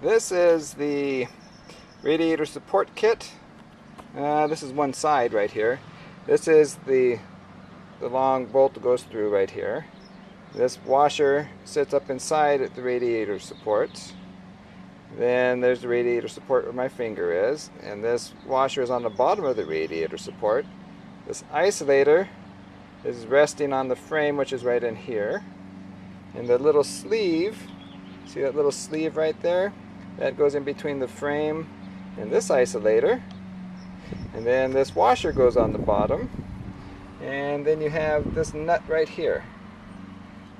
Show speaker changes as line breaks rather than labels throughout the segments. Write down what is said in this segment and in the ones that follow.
This is the radiator support kit. This is one side right here. This is the long bolt that goes through right here. This washer sits up inside the radiator support. Then there's the radiator support where my finger is, and this washer is on the bottom of the radiator support. This isolator is resting on the frame, which is right in here. And the little sleeve, see that little sleeve right there? That goes in between the frame and this isolator. And then this washer goes on the bottom. And then you have this nut right here.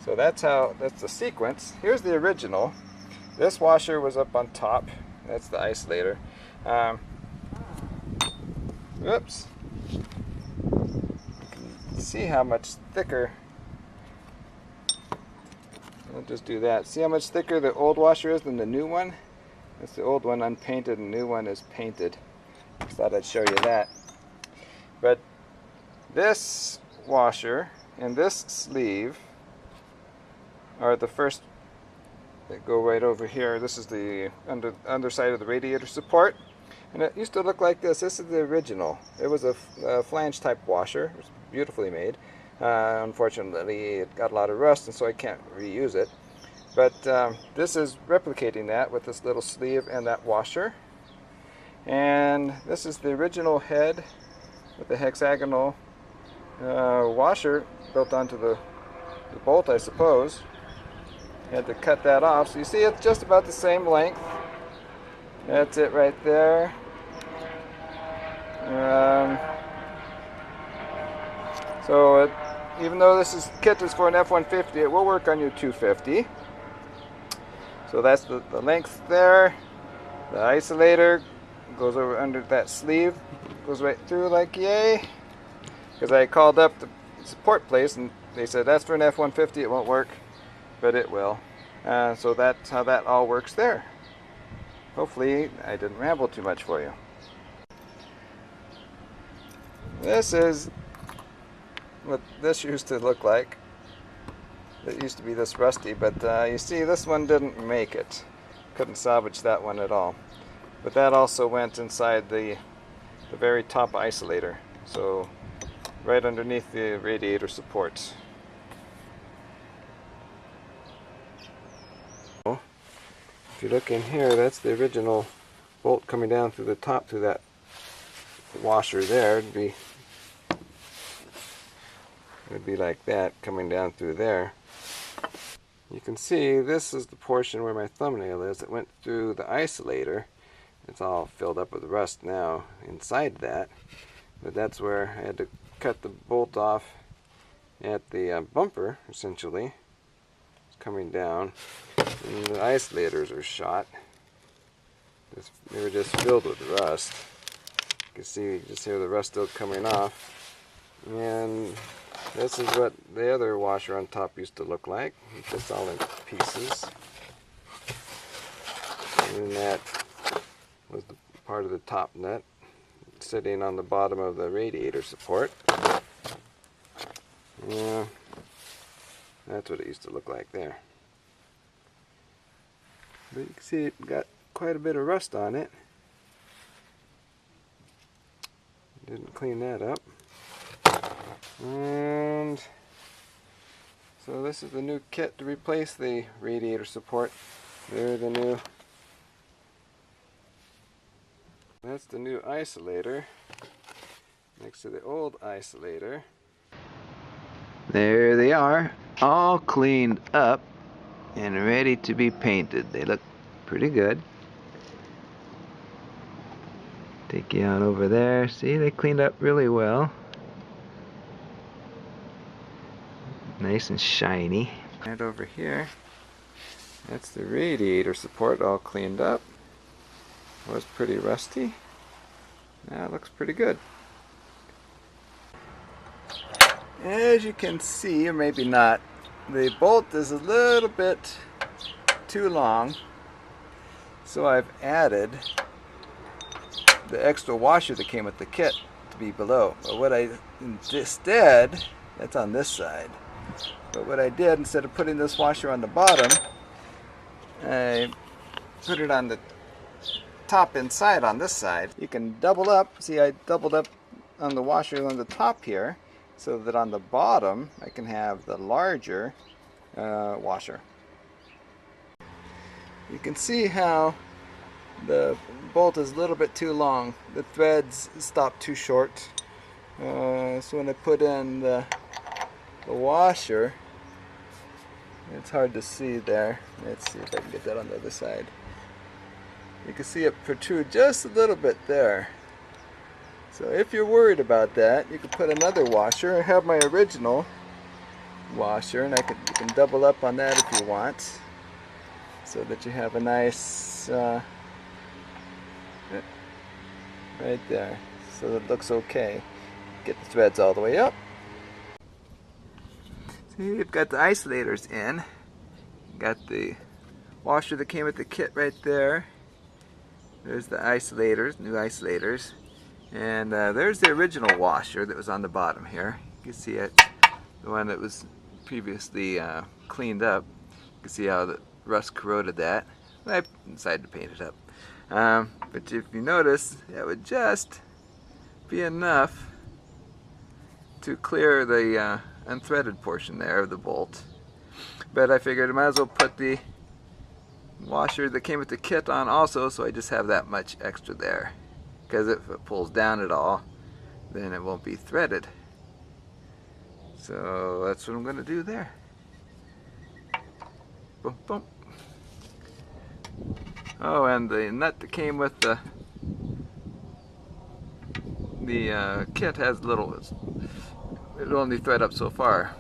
So that's the sequence. Here's the original. This washer was up on top. That's the isolator. Oops. You can see how much thicker. I'll just do that. See how much thicker the old washer is than the new one? That's the old one unpainted, and the new one is painted. Just thought I'd show you that. But this washer and this sleeve are the first that go right over here. This is the underside of the radiator support. And it used to look like this. This is the original. It was a flange type washer. It was beautifully made. Unfortunately, it got a lot of rust, and so I can't reuse it. But this is replicating that with this little sleeve and that washer. And this is the original head with the hexagonal washer built onto the bolt, I suppose. Had to cut that off. So you see it's just about the same length. That's it right there. Even though this kit is for an F-150, it will work on your 250. So that's the length there. The isolator goes over under that sleeve, goes right through like yay. Because I called up the support place and they said that's for an F-150, it won't work, but it will. So that's how that all works there. Hopefully I didn't ramble too much for you. This is what this used to look like. It used to be this rusty, but you see this one didn't make it. Couldn't salvage that one at all. But that also went inside the very top isolator, so right underneath the radiator supports. If you look in here, that's the original bolt coming down through the top through that washer there. It'd be like that coming down through there. You can see this is the portion where my thumbnail is. It went through the isolator. It's all filled up with rust now inside that. But that's where I had to cut the bolt off at the bumper, essentially. It's coming down. And the isolators are shot. They were just filled with rust. You can see, you just hear the rust still coming off. And this is what the other washer on top used to look like. It's just all in pieces. And that was the part of the top nut sitting on the bottom of the radiator support. Yeah, that's what it used to look like there. But you can see it got quite a bit of rust on it. Didn't clean that up. And so this is the new kit to replace the radiator support. There's the new. That's the new isolator next to the old isolator. There they are, all cleaned up and ready to be painted. They look pretty good. Take you out over there. See, they cleaned up really well. Nice and shiny. And over here, that's the radiator support all cleaned up. It was pretty rusty. Now it looks pretty good. As you can see, or maybe not, the bolt is a little bit too long, so I've added the extra washer that came with the kit to be below. But what I instead, that's on this side, but what I did, instead of putting this washer on the bottom, I put it on the top inside on this side. You can double up. See, I doubled up on the washer on the top here, so that on the bottom I can have the larger washer. You can see how the bolt is a little bit too long. The threads stop too short. So when I put in the washer, it's hard to see there. Let's see if I can get that on the other side. You can see it protrude just a little bit there. So if you're worried about that, you can put another washer. I have my original washer, and you can double up on that if you want, so that you have a nice right there, so that it looks okay. Get the threads all the way up. See, you've got the isolators in. Got the washer that came with the kit right there. There's the isolators, new isolators. And there's the original washer that was on the bottom here. You can see it, the one that was previously cleaned up. You can see how the rust corroded that. I decided to paint it up. But if you notice, it would just be enough to clear the unthreaded portion there of the bolt. But I figured I might as well put the washer that came with the kit on also, so I just have that much extra there. Because if it pulls down at all, then it won't be threaded. So that's what I'm going to do there. Boom, boom. Oh, and the nut that came with the kit has little, it'll only thread up so far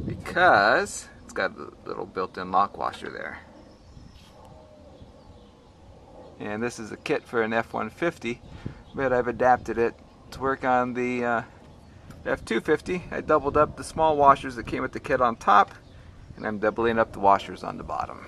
because it's got a little built-in lock washer there. And this is a kit for an F-150, but I've adapted it to work on the F250. I doubled up the small washers that came with the kit on top, and I'm doubling up the washers on the bottom.